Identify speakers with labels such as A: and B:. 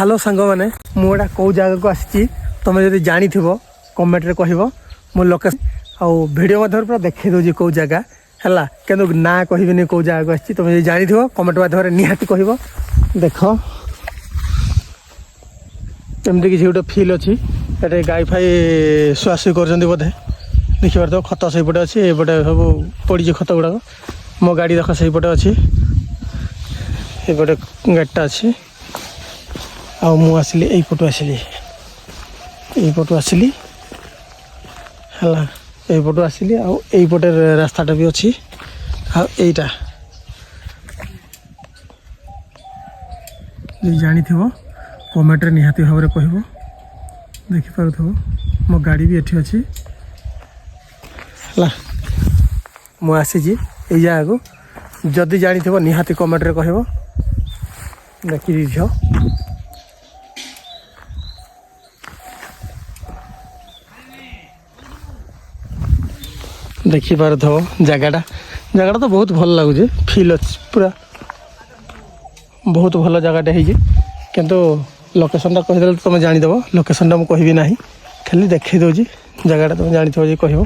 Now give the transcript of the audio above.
A: hello सांग मैंने मुझा कौ जगह को आसी तुम जब जानी कमेंट रे कह मो लोकेशन आउ भिड पूरा देखी दूसरी कौ जगह है कि ना कहबी कौ जगह को आसी तुम जब जानी कमेंट माध्यम निहाती कह देख एमती किसी गोटे फिल अच्छी ये गाई फाई शुआशुई कर बोधे देखिए तो खत से पटे अच्छी ये सब पड़ी खत गुड़ाक मो गाड़ी देख से पटे अच्छी ये गाड़ीटा अच्छी आ मु आसिली यहीपटू आसिली यहीपटू आसिली है यहीपटू आसिली आईपटे रास्ताटा भी अच्छी आईटा जानी कमेंट रे निहाती भाव कह देखिपु मो गाड़ी भी एठी अच्छी है मु आसी ये जगह को जदि जानी निहाती कमेंट रे कह देखी झ देखिपार जगहटा तो बहुत भल लगुच फिल अच्छी पूरा बहुत भल जगहटा है किंतु लोकेशनटा कहीदे तुम जानीदेव लोकेशनटा मुझे कहबी ना खाली देखी दूसरी जगहटा तुम जानी कह